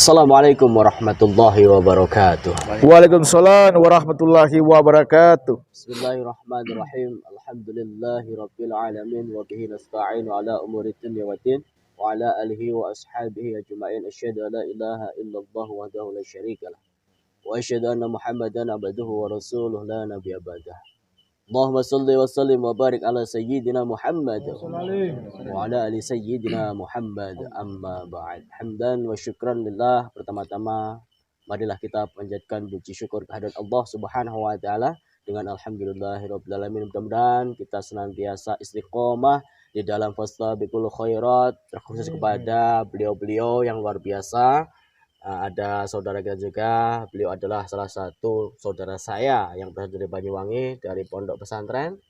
Assalamualaikum warahmatullahi wabarakatuh. Waalaikumsalam warahmatullahi wabarakatuh. Bismillahirrahmanirrahim. Alhamdulillahi rabbil alamin wa bihi nasta'inu ala umuri dunya waddin wa ala alihi wa ashabihi ajma'in. Asyhadu an la ilaha illallah wahdahu la syarika lah wa asyhadu anna Muhammadan abduhu wa rasuluhu la nabiyya ba'dah. Allahumma salli wa sallim wa barik ala sayyidina Muhammad wa ala ali sayyidina Muhammad, amma ba'd. Hamdan wa syukran lillah. Pertama-tama marilah kita panjatkan puji syukur kehadirat Allah Subhanahu wa taala dengan alhamdulillahirabbil alamin. Mudah-mudahan kita senantiasa istiqomah di dalam fastabiqul khairat, terkhusus kepada beliau-beliau yang luar biasa. Ada saudara kita juga, beliau adalah salah satu saudara saya yang berasal dari Banyuwangi, dari pondok pesantren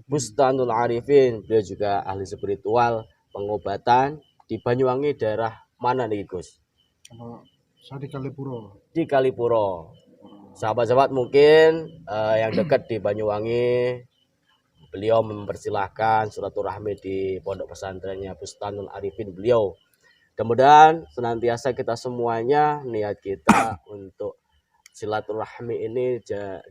Bustanul Arifin. Beliau juga ahli spiritual pengobatan di Banyuwangi. Daerah mana nih Gus? Saya di Kalipuro. Di Kalipuro. Sahabat-sahabat mungkin yang dekat di Banyuwangi, beliau mempersilahkan silaturahmi di pondok pesantrennya Bustanul Arifin beliau. Mudah-mudahan senantiasa kita semuanya niat kita untuk silaturahmi ini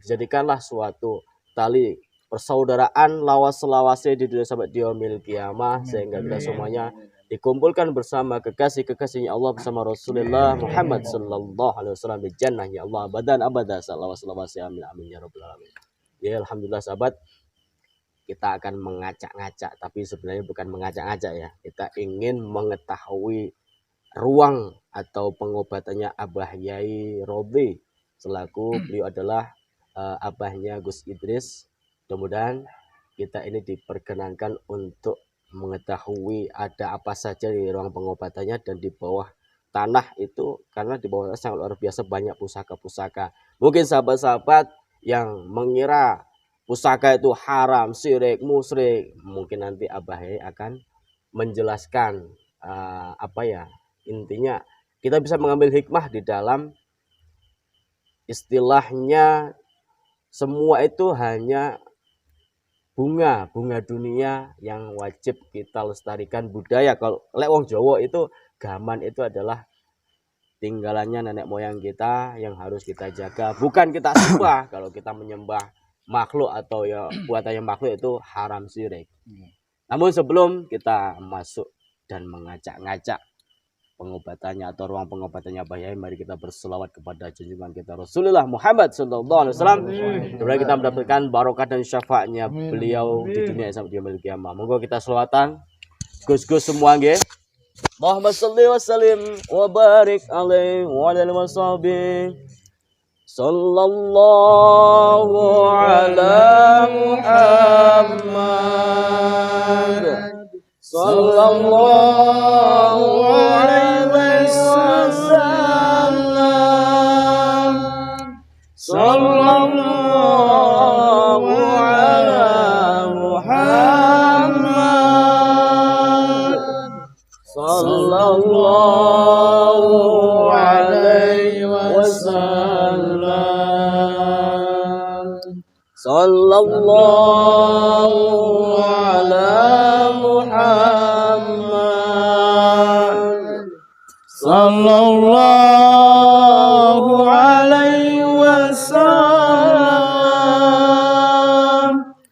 jadikanlah suatu tali persaudaraan lawas-lawasnya di dunia sampai di yaumil qiyamah, sehingga kita semuanya dikumpulkan bersama kekasih-kekasihnya Allah bersama Rasulullah Muhammad sallallahu alaihi wasallam di jannah ya Allah abadan abada salawat-salawat amin amin ya rabbal alamin. Ya alhamdulillah sahabat, kita akan mengacak-ngacak, tapi sebenarnya bukan mengacak-ngacak ya. Kita ingin mengetahui ruang atau pengobatannya Abah Yai Robi, selaku beliau adalah abahnya Gus Idris. Mudah-mudahan kita ini diperkenankan untuk mengetahui ada apa saja di ruang pengobatannya, dan di bawah tanah itu, karena di bawah tanah sangat luar biasa banyak pusaka-pusaka. Mungkin sahabat-sahabat yang mengira pusaka itu haram, syirik, musyrik, mungkin nanti Abah Yai akan menjelaskan intinya kita bisa mengambil hikmah di dalam istilahnya. Semua itu hanya bunga dunia yang wajib kita lestarikan. Budaya, kalau lek wong Jawa itu gaman itu adalah tinggalannya nenek moyang kita yang harus kita jaga, bukan kita sembah. Kalau kita menyembah makhluk atau ya buatannya makhluk itu haram, syirik. Namun sebelum kita masuk dan mengacak-ngacak pengobatannya atau ruang pengobatannya Abah Yai, mari kita berselawat kepada junjungan kita Rasulullah Muhammad sallallahu alaihi wasallam. Semoga kita mendapatkan barokah dan syafaatnya beliau di dunia sampai di yaumil qiyamah. Monggo kita selawatan Gus-gus semua nggih. Allahumma shalli wa sallim wa barik alaihi wa ala alihi washabihi. Sallallahu ala Muhammad. Sallallahu alaihi wasallam. Sallallahu ala Muhammad. Sallallahu alaihi wasallam. Sallallahu ala Muhammad. Sallallahu alaihi wasallam.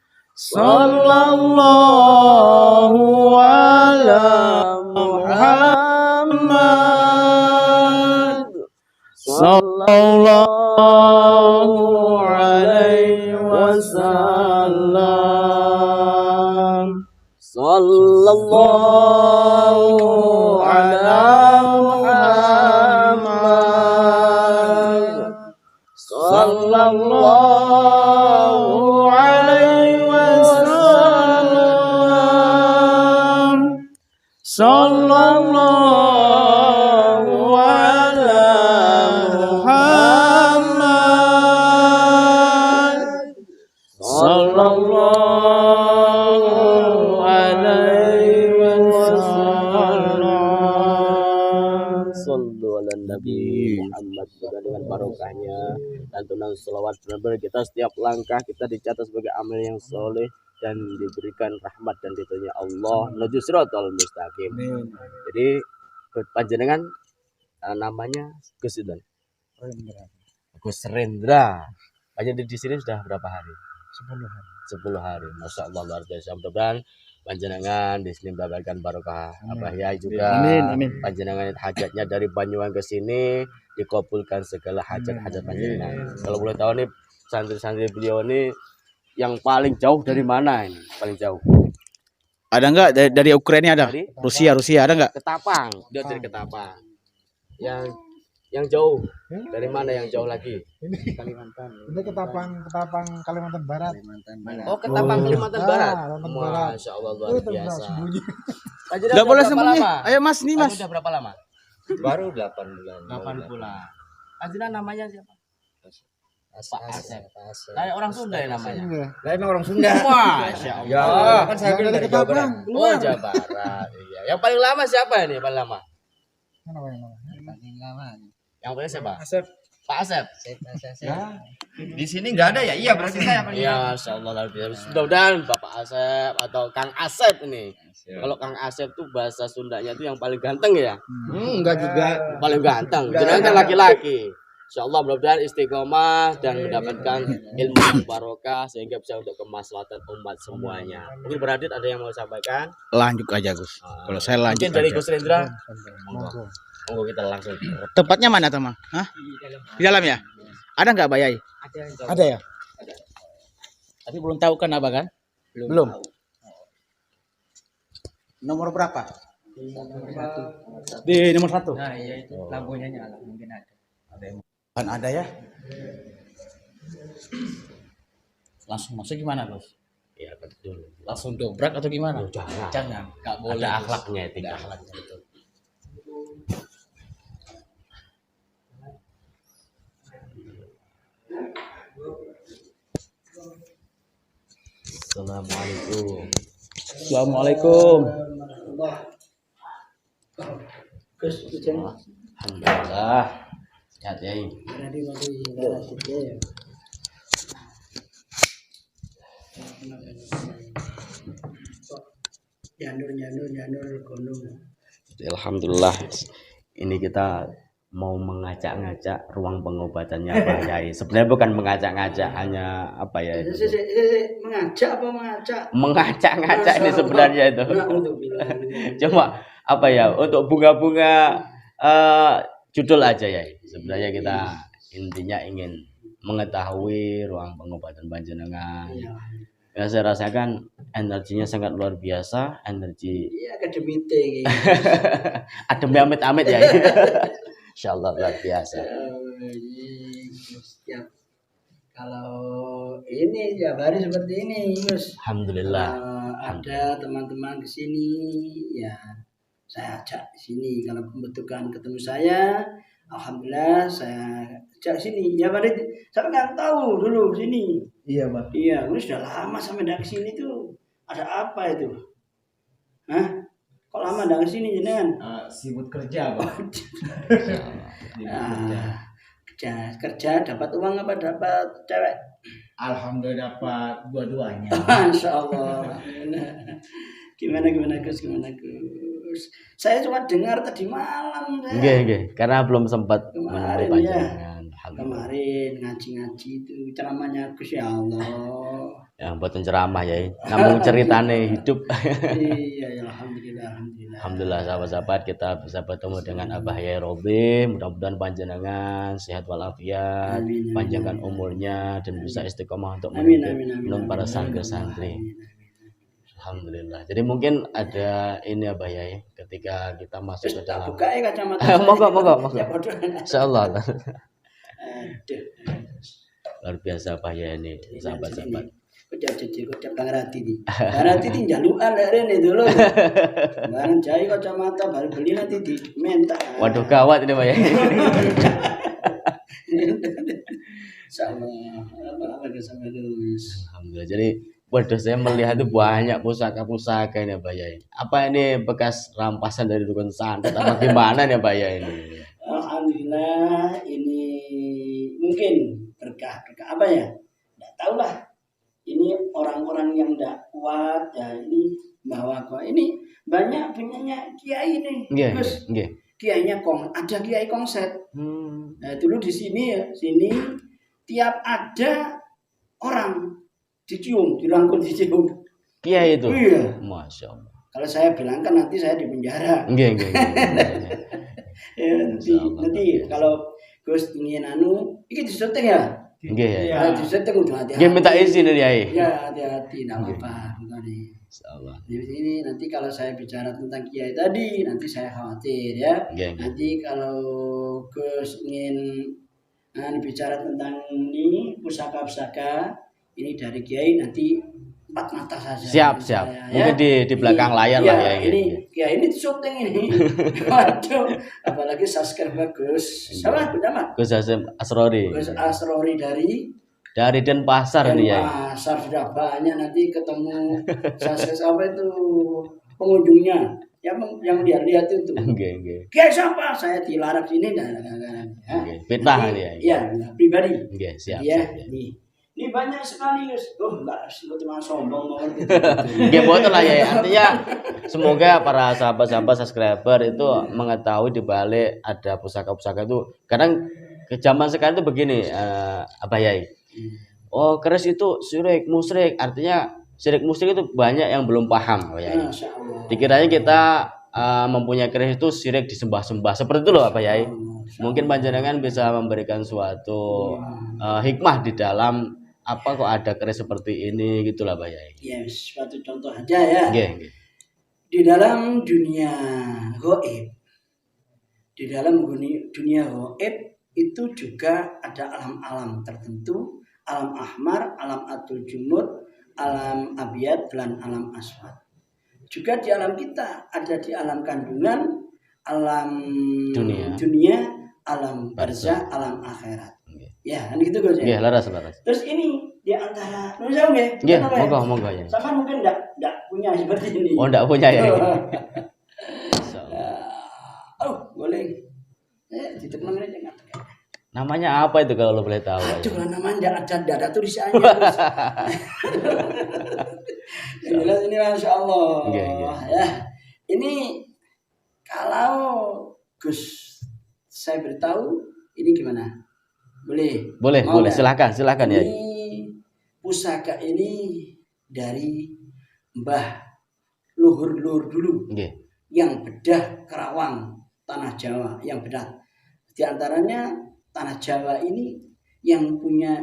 Sallallahu ala Muhammad. Sallallahu alaihi wasallam. Sallallahu ala Muhammad. Sallallahu alaihi wasallam. Sallallahu ala Muhammad. Sallallahu alaihi wasallam. Sallu ala Nabi Muhammad. Dengan barokahnya lantunan selawat, benar-benar kita setiap langkah kita dicatat sebagai amal yang soleh dan diberikan rahmat dan ridhonya Allah menuju siratal mustaqim. Jadi panjenengan namanya Gus itu. Rendra. Gus Rendra. Panjenengan di sini sudah berapa hari? 10 hari. 10 hari. Masya Allah luar biasa. Mudah-mudahan panjenengan di sini mendapatkan barokah. Abah Yai juga. Amin. Panjenengan hajatnya dari Banyuwangi ke sini dikabulkan segala hajat-hajat panjenengan. Kalau boleh tahu nih santri-santri beliau ini yang paling jauh dari mana ini? Paling jauh. Ada enggak dari Ukraina ada? Dari Rusia ada enggak? Ketapang. Dia dari Ketapang. Yang jauh dari mana yang jauh lagi? Kalimantan. Ini Ketapang Kalimantan Barat. Oh, Ketapang Kalimantan Barat. Kalimantan Barat. Masya Allah luar Itu biasa. sembunyi. Panjenengan Enggak boleh berapa sembunyi. lama? Ayo Mas, nih Mas. Udah berapa lama? Baru 8 bulan. 8 bulan. Panjenengan namanya siapa? Pak Asep. Asep. Kayak orang Sunda ya namanya. Iya. Lah emang orang Sunda. Masya Ya, Allah. kan saya Yang bilang dari dari Jawa Barat. Ketapang Oh, keluar. Jawa Barat. Iya. Yang paling lama siapa ini? Paling lama? Mana yang mana? Yang paling siapa? Asep. Pak Asep. Ya. Di sini enggak ada ya? Iya, berarti saya paling Iya, Masya Allah luar biasa. Mudah-mudahan Bapak Asep atau Kang Asep ini. Kalau Kang Asep tuh bahasa Sundanya tuh yang paling ganteng ya. enggak juga. Paling ganteng. Jangan kan laki-laki. Insya Allah mudah-mudahan istiqomah dan mendapatkan ilmu yang barokah sehingga bisa untuk kemaslahatan umat semuanya. Mungkin Beradit ada yang mau sampaikan? Lanjut aja Gus. Kalau saya lanjut Mungkin dari aja. Gus Rendra. Monggo. Monggo kita langsung. Tempatnya mana teman? Hah? Di dalam ya? Ada enggak Pak Yai? Ada ya? Tapi belum tahu kan apa kan? Belum. Nomor berapa? Di nomor 1. Nah, iya itu lampunya nyala, mungkin ada. Kan ada ya? Langsung masuk gimana Gus? Ya betul. Langsung dobrak atau gimana? Jangan. Jangan, enggak boleh. Ada Gus. akhlaknya itu. Ada akhlaknya betul. Assalamualaikum. Assalamualaikum. Alhamdulillah. Sehat ya. Janur gunung. Alhamdulillah. Ini kita mau mengajak-ngajak ruang pengobatannya Pak Yai. Sebenarnya bukan mengajak-ngajak, hanya apa ya itu? Mengajak apa mengajak? Mengajak-ngajak ini sebenarnya itu. Cuma apa ya, untuk bunga-bunga judul aja ya. Sebenarnya kita intinya ingin mengetahui ruang pengobatan panjenengan. Ya, saya rasakan energinya sangat luar biasa, energi Iya akademite. adem amit-amit ya. Insyaallah luar biasa. Setiap kalau ini ya hari seperti ini, Gus. Alhamdulillah. Ada teman-teman ke sini, ya saya ajak sini. Kalau membutuhkan ketemu saya, alhamdulillah saya ajak sini. Ya Pak, saya nggak tahu dulu sini. Iya, Pak. Iya, ini sudah lama sampai dari sini tuh. Ada apa itu? Hah? Kok lama dari sini jenengan? Sibuk kerja, Pak. Kerja dapat uang apa dapat cewek? Alhamdulillah dapat dua-duanya. Masya Allah. Gimana Gus? Saya cuma dengar tadi malam. Nggih. Karena belum sempat menemui Kemarin, panjenengan. Alhamdulillah. Kemarin ngaji itu ceramahnya Gus, ya Allah. Ya, buatan ceramah ya. Namun ceritane hidup. Iya, ya, alhamdulillah. Alhamdulillah sahabat-sahabat kita bisa bertemu dengan Abah Yai Robi. Mudah-mudahan panjenengan sehat walafiat, Amin. panjangkan umurnya dan bisa istiqomah untuk Amin. menuntut para santri-santri. Alhamdulillah. Jadi mungkin ada ini Abah Yai ketika kita masuk ke dalam. Buka ya kacamata. Monggo. Ya bodoh. Insyaallah. Aduh. Luar biasa Abah Yai ini sahabat-sahabat. Kocap Bangrati di. Bangrati di jaluan dari ini dulu. Barang cai kacamata baru beli nanti di minta. Waduh gawat ini Abah Yai. Sama apa sama Gus. Alhamdulillah. Jadi waduh saya melihat itu banyak pusaka-pusaka ini Abah Yai. Apa ini bekas rampasan dari dukun santet apa gimana nih Abah Yai ini? Alhamdulillah ini mungkin berkah apa ya? Tidak tahu lah. Ini orang-orang yang tidak kuat ya ini bawa kok ini banyak punyanya kiai nih. Nggih. Gus. kiainya ada kiai kongset. Nah, dulu di sini ya, sini tiap ada orang dicium, dirangkul dicium. Kiai itu. Iya. Masya Allah. Kalau saya bilang kan nanti saya di penjara. Nggih. Ya, nanti kalau Gus ingin iki disetting ya. Nggih. Ya, disetting udah hati-hati. Nggih minta izin dari Yai. Ya, hati-hati, enggak apa-apa. Insyaallah. Di sini nanti kalau saya bicara tentang kiai tadi, nanti saya khawatir ya. Nggih. Nanti kalau Gus ingin bicara tentang ini pusaka-pusaka ini dari kiai nanti 4 mata saja. Siap. Saya, Mungkin di belakang layar lah ya. Ini kiai ini syuting ini. Waduh, apalagi subscriber Gus. Siapa nama? Gus Hasim Asrori. Gus Asrori dari Denpasar ini ya. Pasar sudah banyak nanti ketemu apa itu pengunjungnya yang lihat itu. Nggih. Kiai siapa? Saya dilarang sini dan Fitnah ini ya. Iya, pribadi. Nggih, siap. Iya, ini banyak sekali Gus. Enggak cuma sombong banget. Nggih, betul lah ya. Artinya semoga para sahabat-sahabat subscriber itu mengetahui di balik ada pusaka-pusaka itu. Kadang ke zaman sekarang itu begini, apa Yai? Oh, keris itu syirik, musyrik. Artinya syirik musyrik itu banyak yang belum paham, Yai. Dikiranya kita mempunyai keris itu syirik disembah-sembah. Seperti itu loh, Pak Yai. Mungkin panjenengan bisa memberikan suatu hikmah di dalam apa kok ada keris seperti ini gitulah, Pak Yai. Ya, suatu contoh aja ya. Nggih. Di dalam dunia gaib, di dalam dunia gaib itu juga ada alam-alam tertentu, alam ahmar, alam atul jumud, alam abiyat, dan alam aswad. Juga di alam kita ada di alam kandungan, alam dunia, alam barzah, alam akhirat. Ya, kan gitu Gus ya. Nggih, laras. Terus ini di antara nusa nggih. Nggih, monggo ya. Sama mungkin enggak punya seperti ini. Oh, enggak punya ya. Boleh. Ditekan aja enggak. Namanya apa itu kalau lo boleh tahu? Aduh, namanya enggak ada tulisannya. Jelas ini Masya Allah. Ya. Ini kalau Gus saya beritahu ini gimana? Boleh. Silakan ya. Ini pusaka ini dari Mbah luhur dulu. Yang bedah Kerawang tanah Jawa yang bedah. Di antaranya tanah Jawa ini yang punya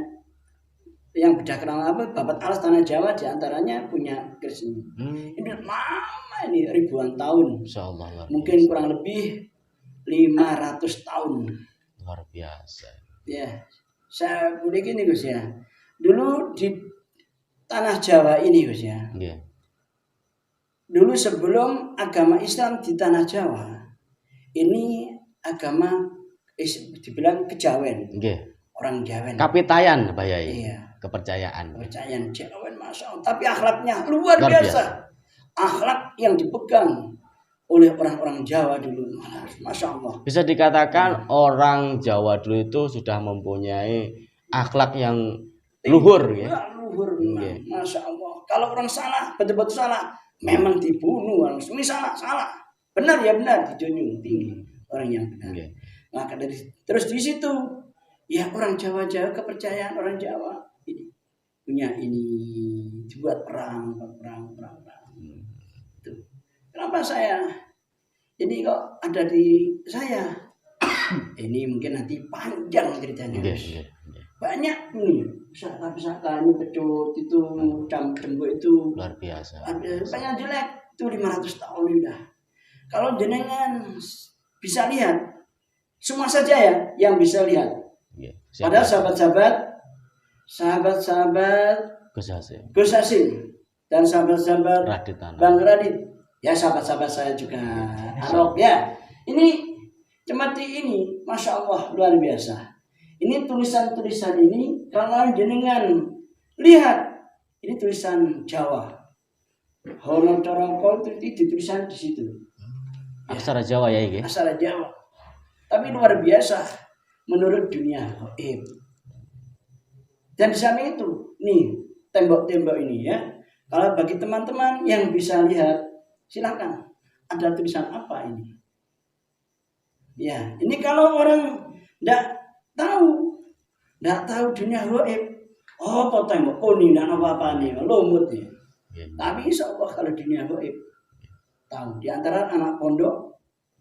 yang bedah Kerawang apa babat alas tanah Jawa di antaranya punya keris ini. Ini lama ini ribuan tahun. Insyaallah. Mungkin kurang lebih 500 tahun. Luar biasa. Ya, saya boleh gini Gus ya. Dulu di tanah Jawa ini Gus ya. Dulu sebelum agama Islam di tanah Jawa, ini agama dibilang kejawen. Orang Jawen. Kapitayan, Pak Yai. Iya. Kepercayaan Jawen, Masya Allah. Tapi akhlaknya luar biasa. Akhlak yang dipegang oleh orang-orang Jawa dulu, Masya Allah. Bisa dikatakan orang Jawa dulu itu sudah mempunyai akhlak yang luhur, ya. Luhur, Masya Allah. Kalau orang salah, betul-betul salah, memang dibunuh. Ini salah. Benar ya benar, dijunjung tinggi orang yang benar. Maka terus di situ, ya orang Jawa kepercayaan orang Jawa ini punya ini dibuat perang. Kenapa saya ini kok ada di saya? Ini mungkin nanti panjang ceritanya. Banyak nih pusaka-pusaka ini pecut itu cambuk itu luar biasa. Ada banyak jelek itu 500 tahun udah. Kalau jenengan bisa lihat semua saja ya yang bisa lihat. Padahal sahabat-sahabat Gus Hasim dan sahabat-sahabat Bang Radit. Ya sahabat-sahabat saya juga Arok ya. Ini cemati ini Masya Allah luar biasa. Ini tulisan-tulisan ini kalau jenengan lihat ini tulisan Jawa. Hono Corongko itu tulisan di situ. Aksara Jawa ya ini. Aksara Jawa. Tapi luar biasa menurut dunia gaib. Dan di samping itu nih tembok-tembok ini ya. Kalau bagi teman-teman yang bisa lihat silakan. Ada tulisan apa ini? Ya, ini kalau orang tidak tahu dunia gaib, oh potong kuning dan apa nih, lumut nih. Tapi insya Allah kalau dunia gaib tahu. Di antara anak pondok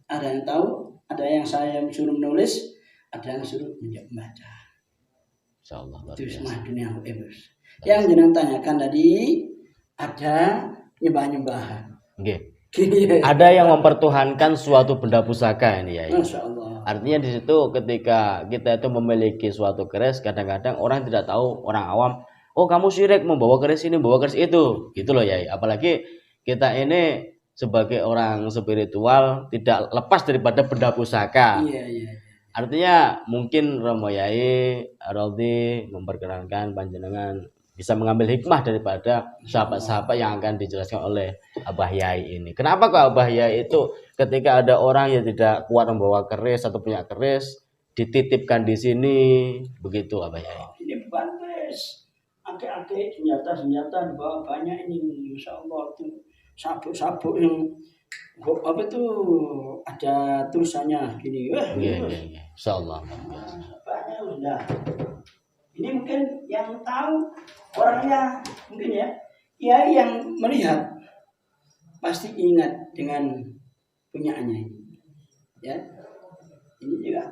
ada yang tahu, ada yang saya suruh menulis, ada yang suruh membaca. Insyaallah luar Itu biasa. semua dunia gaib. Yang jenengan tanyakan tadi ada nyembah-nyembahan. Nggih. Gini, Ada yang mempertuhankan suatu benda pusaka ini ya. Masya Allah. Artinya di situ ketika kita itu memiliki suatu keris, kadang-kadang orang tidak tahu, orang awam, oh kamu syirik membawa keris ini, membawa keris itu, gitu loh ya. Apalagi kita ini sebagai orang spiritual tidak lepas daripada benda pusaka. Iya. Artinya mungkin Romo Yai Aroldi memperkenankan panjenengan bisa mengambil hikmah daripada sahabat-sahabat yang akan dijelaskan oleh Abah Yai ini. Kenapa kok Abah Yai itu ketika ada orang yang tidak kuat membawa keris atau punya keris dititipkan di sini begitu Abah Yai? Ini bukan keris. Ake-ake senjata dibawa banyak ini. Masya Allah tuh sabuk-sabuk yang apa itu ada tulisannya gini. Iya. Insyaallah. Banyak sudah. Ini mungkin yang tahu orangnya mungkin ya yang melihat pasti ingat dengan punyaannya ini. Ya. Ini juga.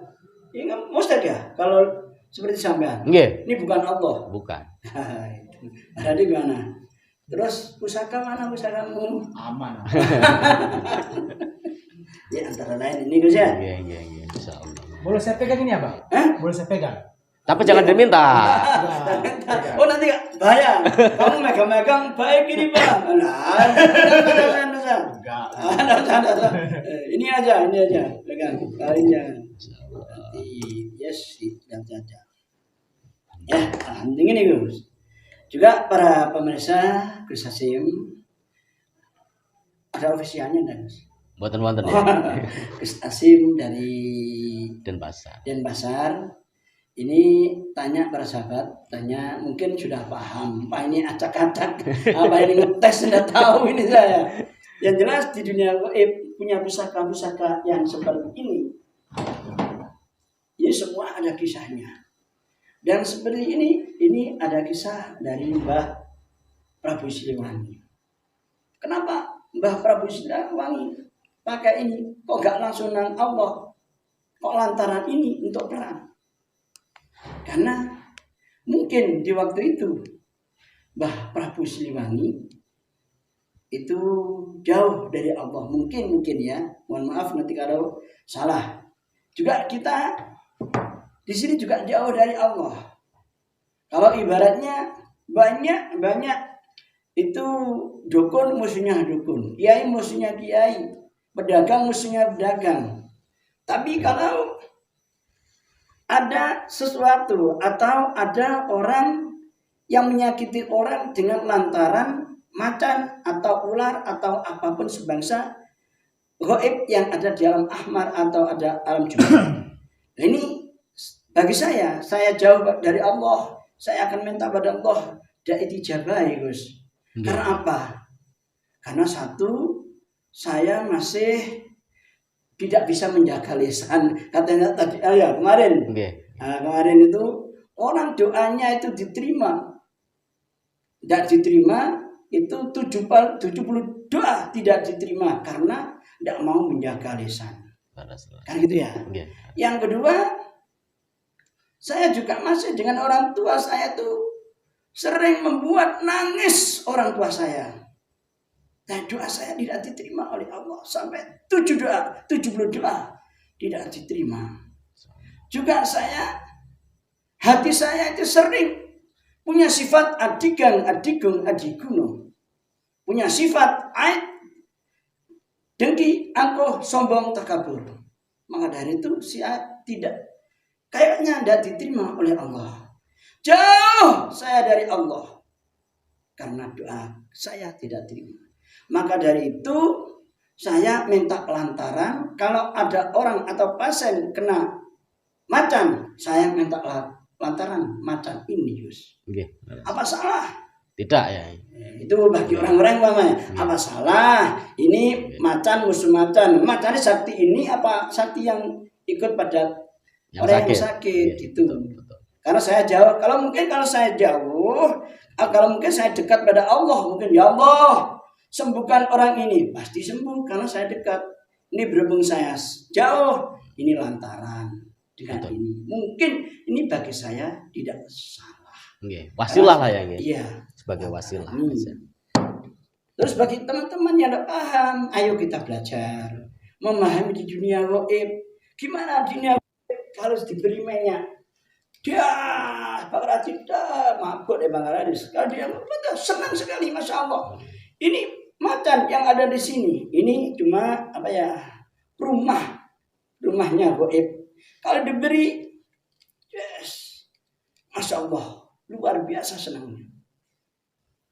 Ini kan mustahil ya kalau seperti sampean. Nggih. Ini bukan Allah. Bukan. Ada di mana? Terus pusaka mana pusakamu? Aman. Ya antara lain ini Gus ya. Iya. Insyaallah. Boleh saya pegang ini Abang? Hah? Boleh saya pegang? Tapi jangan diminta. Oh nanti bahaya. Kamu megang-megang baik ini Pak. Nah, ini aja. Pegang. Kalian jangan. Yes, tidak saja. Ya, penting ini Gus. Juga para pemirsa Gus Hasim ada ofisialnya dan Gus. Buatan wonten ya. Gus Hasim dari Denpasar. Denpasar. Ini tanya para sahabat, mungkin sudah paham, apa ini acak-acak, apa ini ngetes, sudah tahu ini saya. Yang jelas di dunia gaib punya pusaka-pusaka yang seperti ini. Ini semua ada kisahnya. Dan seperti ini ada kisah dari Mbah Prabu Siliwangi. Kenapa Mbah Prabu Siliwangi pakai ini? Kok gak langsung nang Allah? Kok lantaran ini untuk perang? Karena mungkin di waktu itu Mbah Prabu Siliwangi itu jauh dari Allah. Mungkin ya. Mohon maaf nanti kalau salah. Juga kita di sini juga jauh dari Allah. Kalau ibaratnya banyak itu dukun musuhnya dukun, kiai musuhnya kiai, pedagang musuhnya pedagang. Tapi kalau ada sesuatu atau ada orang yang menyakiti orang dengan lantaran macan atau ular atau apapun sebangsa gaib yang ada di alam ahmar atau ada alam jumlah. Ini bagi saya jauh dari Allah. Saya akan minta pada Allah tidak dijabahi Gus. Karena apa? Karena satu, saya masih tidak bisa menjaga lisan. Katanya tadi kemarin. Nah, kemarin itu orang doanya itu diterima. Tidak diterima itu 70 doa tidak diterima karena tidak mau menjaga lisan. Kan gitu ya. Yang kedua, saya juga masih dengan orang tua saya tuh sering membuat nangis orang tua saya. Dan doa saya tidak diterima oleh Allah sampai 70 doa tidak diterima. Juga hati saya itu sering punya sifat adigang, adigung, adiguno. Punya sifat aib, dengki, angkuh, sombong, takabur. Maka dari itu kayaknya tidak diterima oleh Allah. Jauh saya dari Allah. Karena doa saya tidak terima. Maka dari itu saya minta lantaran kalau ada orang atau pasien kena macan, saya minta lantaran macan ini Yus. Apa salah? Tidak ya. Itu bagi orang-orang namanya. Apa salah? Ini macan musuh macan. Macan sakti ini apa sakti yang ikut pada Yang orang sakit. yang sakit Iya, gitu. betul. Karena saya jauh, kalau saya jauh, kalau mungkin saya dekat pada Allah, mungkin ya Allah sembuhkan orang ini, pasti sembuh karena saya dekat. Ini berhubung saya jauh, ini lantaran dengan Betul. ini. Mungkin ini bagi saya tidak salah. Nggih, wasilah lah ya nggih. Iya. Sebagai wasilah. Terus bagi teman-teman yang tidak paham, ayo kita belajar memahami di dunia gaib. Gimana dunia gaib harus diberi minyak? Dia bakal tidak mabuk deh Bang Aradis. Kalau dia betul senang sekali, masya Allah. Ini macan yang ada di sini, ini cuma apa ya, rumahnya gaib. Kalau diberi, yes, masya Allah, luar biasa senangnya.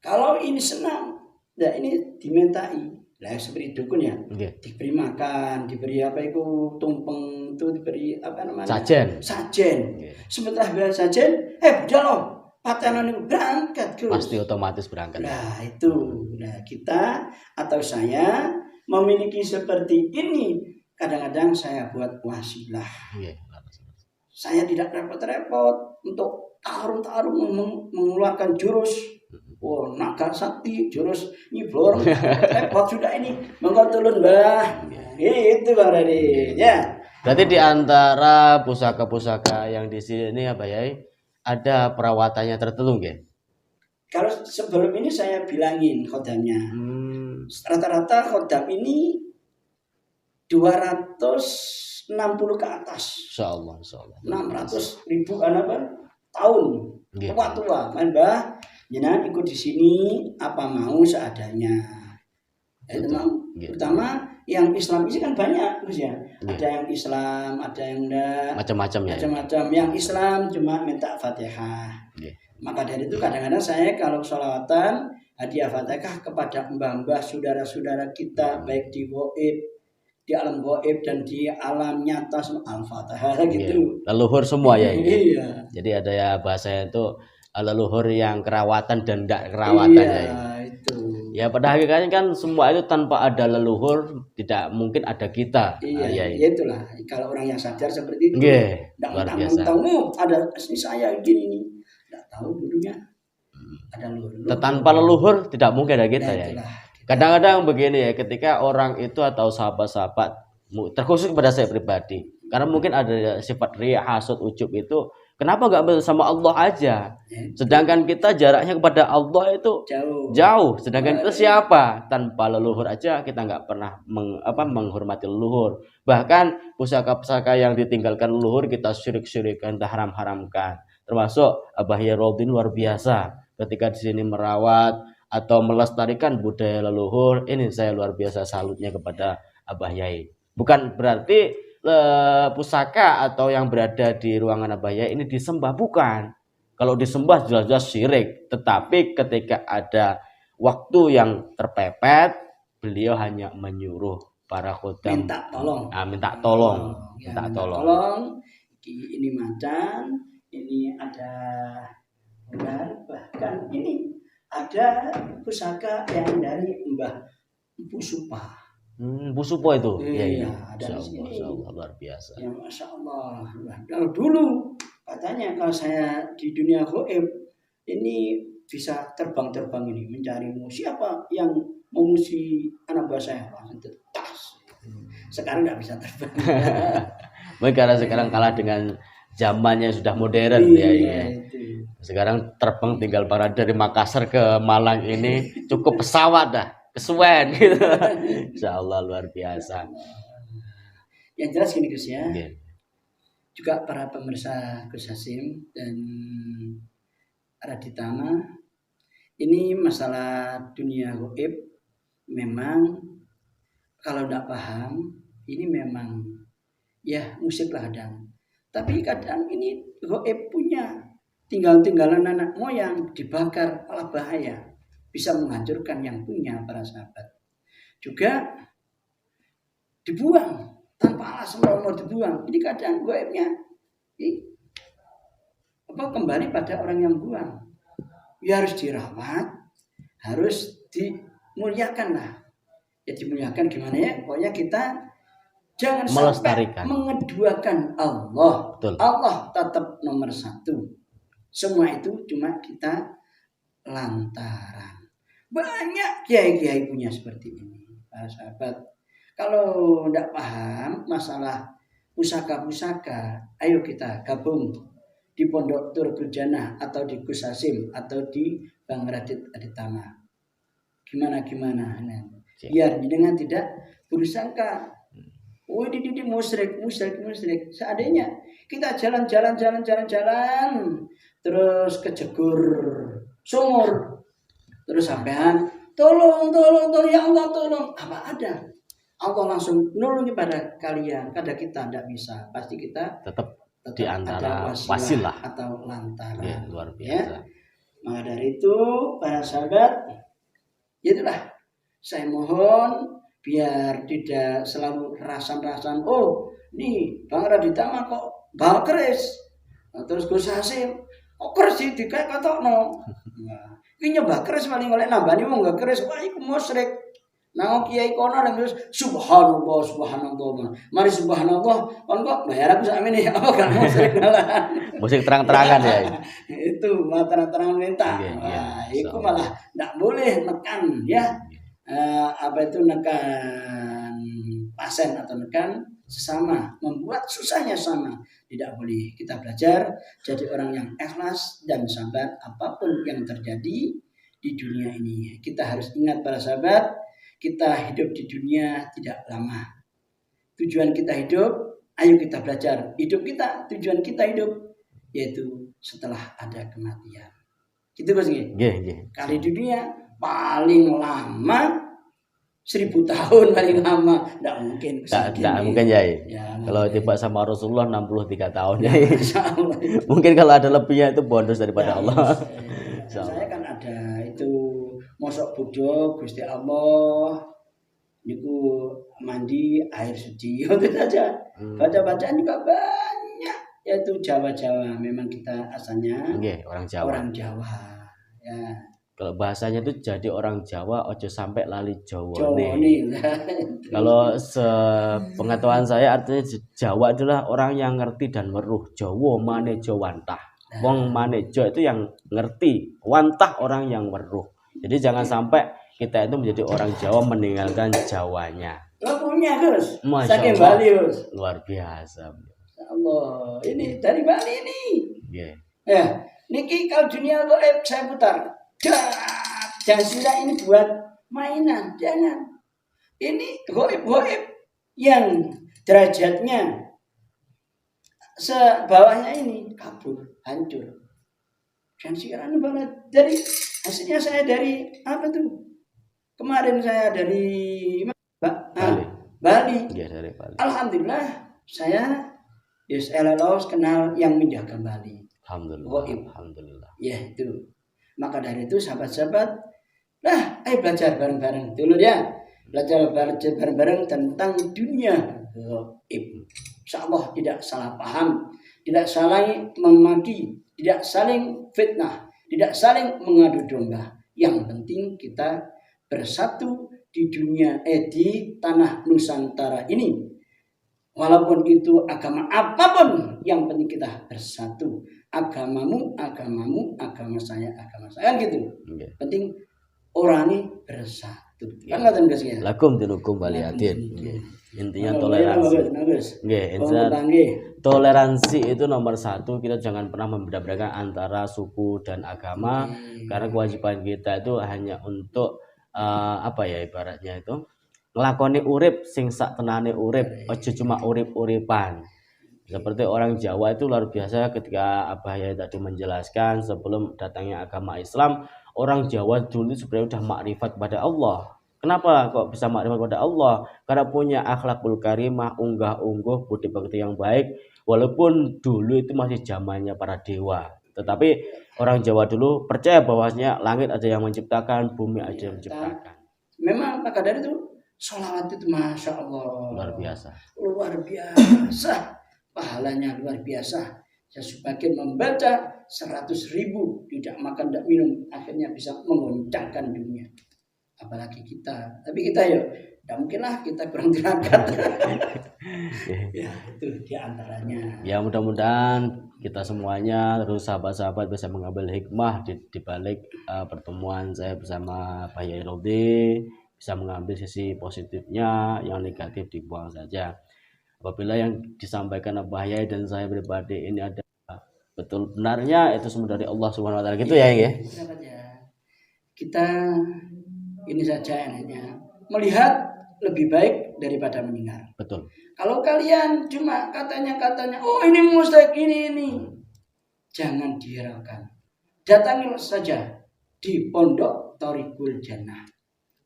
Kalau ini senang, nah ini dimintai, lah seperti dukun ya, diberi makan, diberi apa itu tumpeng itu diberi apa namanya? Sajen. Sementara bilang sajen, jalan, patenan itu berangkat terus. Pasti otomatis berangkat. Nah itu, nah kita atau saya memiliki seperti ini, kadang-kadang saya buat wasilah. Saya tidak repot-repot untuk tarung-tarung mengeluarkan jurus. Oh, naga sakti, jurus nyiblor, repot sudah ini, menggotulun Mbah. Itu Bang Radit, ya. Berarti di antara pusaka-pusaka yang di sini apa ya? Ada perawatannya tertentu nggih? Kalau sebelum ini saya bilangin khodamnya. Rata-rata khodam ini 260 ke atas. Insyaallah. 600.000 tahun. Tua-tua, Mbah. Jangan ikut di sini apa mau seadanya. Itu pertama yang Islam ini kan banyak, Gus ya. Ada yang Islam, ada yang enggak. Macam-macam ya. Macam-macam. Yang Islam cuma minta Fatihah. Maka dari itu kadang-kadang saya kalau sholawatan hadiah Fatihah kepada mbah-mbah saudara-saudara kita baik di gaib, di alam gaib dan di alam nyata, Al-Fatihah gitu. Leluhur semua ya ini. Iya. Jadi ada ya bahasanya itu leluhur yang kerawatan dan enggak kerawatan ya. Itu. Ya pada hakikatnya kan semua itu tanpa ada leluhur tidak mungkin ada kita. Iya, ya itulah. Kalau orang yang sadar seperti itu, luar biasa. Ada asli saya gini nih, tidak tahu dulunya ada leluhur. Tanpa leluhur tidak mungkin ada kita ya. Kadang-kadang begini ya, ketika orang itu atau sahabat-sahabat, terkhusus kepada saya pribadi, karena mungkin ada sifat riya, hasud, ujub itu. Kenapa nggak bersama Allah aja? Sedangkan kita jaraknya kepada Allah itu jauh. Sedangkan kita siapa? Tanpa leluhur aja kita nggak pernah menghormati leluhur. Bahkan pusaka-pusaka yang ditinggalkan leluhur kita syirik-syirikan, kita haram-haramkan. Termasuk Abah Yai Rodin luar biasa. Ketika di sini merawat atau melestarikan budaya leluhur, ini saya luar biasa salutnya kepada Abah Yai. Bukan berarti pusaka atau yang berada di ruangan Abah Yai ini disembah, bukan. Kalau disembah jelas-jelas syirik. Tetapi ketika ada waktu yang terpepet, beliau hanya menyuruh para khodam minta tolong. Ini macan, ini ada ular, bahkan ini ada pusaka yang dari Mbah Empu Supa. Bu Supo itu, iya, Masya Allah, luar biasa. Ya Masya Allah. Kalau dulu katanya kalau saya di dunia gaib ini bisa terbang ini mencari siapa yang memusuhi anak buah saya, langsung tas. Sekarang nggak bisa terbang. Mungkin karena sekarang kalah dengan zamannya sudah modern ya. Sekarang terbang tinggal para dari Makassar ke Malang ini cukup pesawat dah. Kesuwen gitu. Insyaallah luar biasa. Yang jelas gini Gus ya. Juga para pemirsa Gus Hasim dan Raditama, ini masalah dunia gaib memang kalau tidak paham ini memang ya musik ladang. Tapi kadang ini gaib punya tinggalan anak moyang dibakar malah bahaya. Bisa menghancurkan yang punya para sahabat. Juga dibuang tanpa alasan mau dibuang. Ini kadang gaibnya kembali pada orang yang buang. Ya harus dirawat, harus dimuliakan lah. Ya dimuliakan gimana ya? Pokoknya kita Jangan Melestarikan. sampai mengeduakan Allah. Betul. Allah tetap nomor satu. Semua itu cuma kita lantaran. Banyak kiai-kiai punya seperti ini. Para sahabat, kalau tidak paham masalah pusaka-pusaka, ayo kita gabung di Pondok Turgul Jannah atau di Gus Hasim atau di Bang Radit Aditama. Gimana? Nah, biar dengan tidak bersangka, oh ini musyrik. Seandainya kita jalan, terus kejegur sumur, terus sampean tolong ya Allah tolong, apa ada? Allah langsung nolong pada kalian, pada kita tidak bisa. Pasti kita Tetap tetap di antara ada wasilah atau lantaran. ya, luar Ya. biasa. Maka dari itu para sahabat, itulah saya mohon biar tidak selalu rasan-rasan. Oh, nih Bang Raditama kok balkeris, terus Gus Hasim kok keris sih dikayak katokno. Nah, iki nyembah keris paling oleh nambani wong gak keris, wah iku musyrik. Nah, kiai kono nang terus subhanallah. Mari subhanallah, kon kok bayar aku sakmene apa gak musyrik malah. Musik terang-terangan ya. Itu terang-terangan minta. Iya, Wah, iya, itu malah tidak boleh nekan ya. Apa itu nekan pasien atau nekan sesama, membuat susahnya sama. Tidak boleh. Kita belajar jadi orang yang ikhlas dan sabar apapun yang terjadi di dunia ini. Kita harus ingat para sahabat, kita hidup di dunia tidak lama. Tujuan kita hidup, ayo kita belajar. Hidup kita, tujuan kita hidup, yaitu setelah ada kematian. Gitu Gus nggih. Nggih. Kali dunia paling lama 1000 tahun paling lama. Tidak mungkin. Tidak mungkin ya. Kalau tiba sama Rasulullah 63 tahun ya. Mungkin kalau ada lebihnya itu bonus daripada Allah. Saya kan ada itu mosok budok Gusti Allah niku mandi air suci itu saja. Baca-bacaan juga banyak, yaitu Jawa. Memang kita asalnya Orang Jawa. Ya. Kalau bahasanya itu jadi orang Jawa ojo sampai lali Jawa Jawa nih. nih. Kalau sepengetahuan saya artinya Jawa adalah orang yang ngerti dan weruh. Jawa manejo wantah. Wong manejo itu yang ngerti, wantah orang yang weruh. Jadi jangan sampai kita itu menjadi orang Jawa meninggalkan Jawanya. Lo punya Gus? Masya Saking Allah. Bali Gus. Luar biasa. Allah, ini dari Bali ini. Yeah. Ya, niki kalau dunia goib saya putar. Jangan ini buat mainan, jangan. Ini goib yang derajatnya sebawahnya ini kabur, hancur. Jangan sekiranya banget. Dari hasilnya saya dari apa tuh? Kemarin saya dari Bali. Yeah, dari Bali. Alhamdulillah saya kenal yang menjaga Bali. Alhamdulillah. Ya itu. Maka dari itu sahabat-sahabat, ayo belajar bareng-bareng dulu ya. Belajar bareng-bareng tentang dunia gaib. Insyaallah tidak salah paham, tidak saling memaki, tidak saling fitnah, tidak saling mengadu domba. Yang penting kita bersatu di dunia di tanah Nusantara ini. Walaupun itu agama apapun, yang penting kita bersatu. Agamamu, agama saya kan gitu. Okay. Penting orang ini bersatu. Kan ngoten Gus ya. Lakum dinukum waliyatin. Intinya toleransi. Toleransi itu nomor satu. Kita jangan pernah membeda-bedakan antara suku dan agama, karena kewajiban kita itu hanya untuk ibaratnya itu nglakoni urip sing sak tenane urip, aja cuma urip-uripan. Seperti orang Jawa itu luar biasa ketika Abah Yai tadi menjelaskan sebelum datangnya agama Islam, orang Jawa dulu sebenarnya sudah makrifat pada Allah. Kenapa kok bisa makrifat pada Allah? Karena punya akhlakul karimah, unggah-ungguh, budi pekerti yang baik, walaupun dulu itu masih zamannya para dewa. Tetapi orang Jawa dulu percaya bahwasanya langit ada yang menciptakan, bumi ada yang menciptakan. Memang maka dari itu sholawat itu Masya Allah Luar biasa. Pahalanya luar biasa. Saya sebagian membaca 100.000 tidak makan tidak minum, akhirnya bisa mengoncangkan dunia. Apalagi kita. Tapi kita ya Tidak mungkinlah kita kurang tirakat. Ya, itu diantaranya. Ya mudah-mudahan kita semuanya terus sahabat-sahabat bisa mengambil hikmah di balik pertemuan saya bersama Pak Yai Rodi, bisa mengambil sisi positifnya, yang negatif dibuang saja. Apabila yang disampaikan Pak Yai dan saya pribadi ini ada betul benarnya, itu semua dari Allah Subhanahu wa taala gitu ya, ya. Kita ini saja enaknya melihat lebih baik daripada mendengar. Betul. Kalau kalian cuma katanya, oh ini mustahik ini, jangan dihiraukan. Datangi saja di Pondok Thoriqul Jannah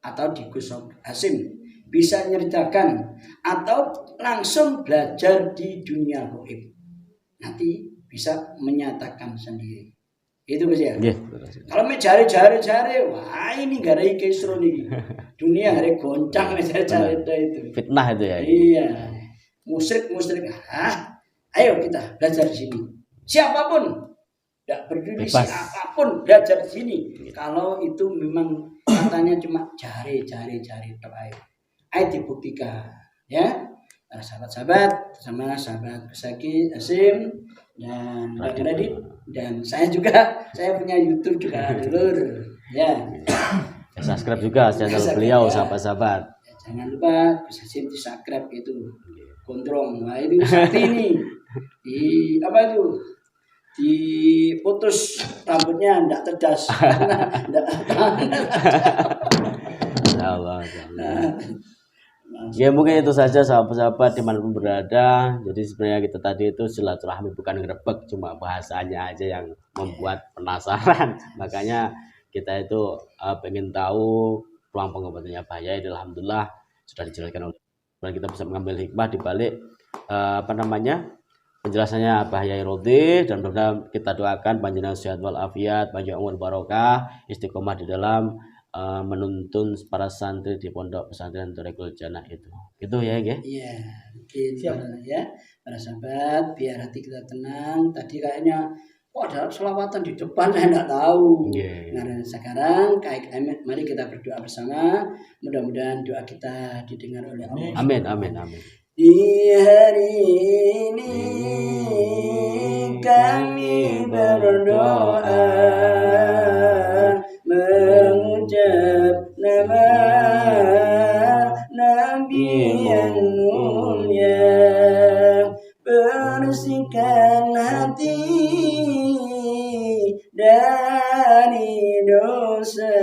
atau di Gus Hasim, bisa nyeritakan atau langsung belajar di dunia gaib. Nanti bisa menyatakan sendiri. Itu Gus ya. Yeah. Kalau cari, wah ini gak ada kisru nih. Dunia hari goncang cari itu. Fitnah itu ya. Iya. Musyrik. Ayo kita belajar di sini. Siapapun, tidak peduli Bebas. siapapun belajar di sini. Kalau itu memang katanya cuma cari terakhir. Ayo dibuktikan, ya. Para sahabat-sahabat, sama sahabat Pesaki, Asim, dan Radit, dan saya punya YouTube juga dulur, ya. Subscribe juga channel beliau, sahabat-sahabat. Ya, jangan lupa Gus Hasim di subscribe itu, gondrong, nah itu sakti ini, di apa itu, diputus rambutnya ndak cerdas, ndak. Allah. Ya mungkin itu saja sahabat-sahabat dimanapun berada. Jadi sebenarnya kita tadi itu silaturahmi bukan grebek, cuma bahasanya aja yang membuat penasaran. Makanya kita itu pengen tahu ruang pengobatannya Pak Yai. Alhamdulillah sudah dijelaskan oleh dan kita bisa mengambil hikmah di balik penjelasannya Pak Yai Rodi, dan mudah-mudahan kita doakan panjenengan sehat wal afiat, panjang umur barokah, istiqomah di dalam menuntun para santri di pondok pesantren Thoriqul Jannah itu. Gitu ya, ya. Iya, mungkin ya para sahabat, biar hati kita tenang. Tadi kayaknya ada selawatan di depan, saya tidak tahu. Nah, sekarang mari kita berdoa bersama. Mudah-mudahan doa kita didengar oleh Allah. Amin. Di hari ini kami berdoa mengucap nama Nabi yang mulia, bersihkan hati dari dosa,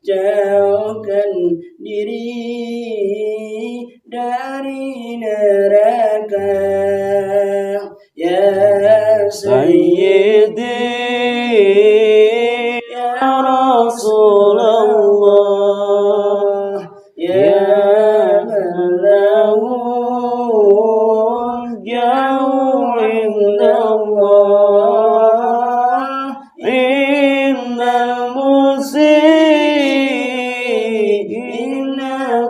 jauhkan diri dari neraka. Ya Sayyidi ya Rasulullah, ya Malahun jauh indallah, innal muslimina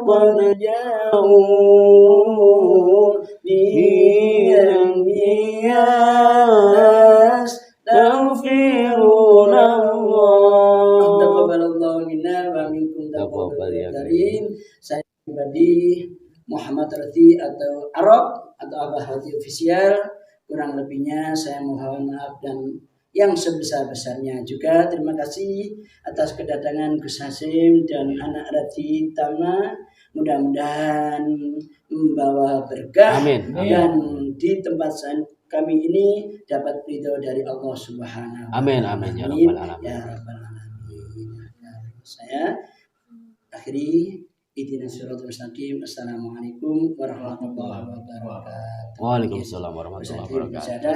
qad jauh biyas taghfiruna Allah. Taqabbalallahu minna wa minkum taqabbal ya karim. Saya pribadi Muhammad Rati atau Arab atau Abah Hati Official, kurang lebihnya saya mohon maaf dan yang sebesar-besarnya juga. Terima kasih atas kedatangan Gus Hasim dan anak Rati Tama. Mudah-mudahan membawa berkah. Amin. Dan di tempat kami ini dapat ridho dari Allah Subhanahu wa Ta'ala. Amin ya rabbal alamin. Ya rabbal alamin. Saya akhiri ihdinas siratal mustaqim. Assalamualaikum warahmatullahi wabarakatuh. Waalaikumsalam warahmatullahi wabarakatuh. Bisa ada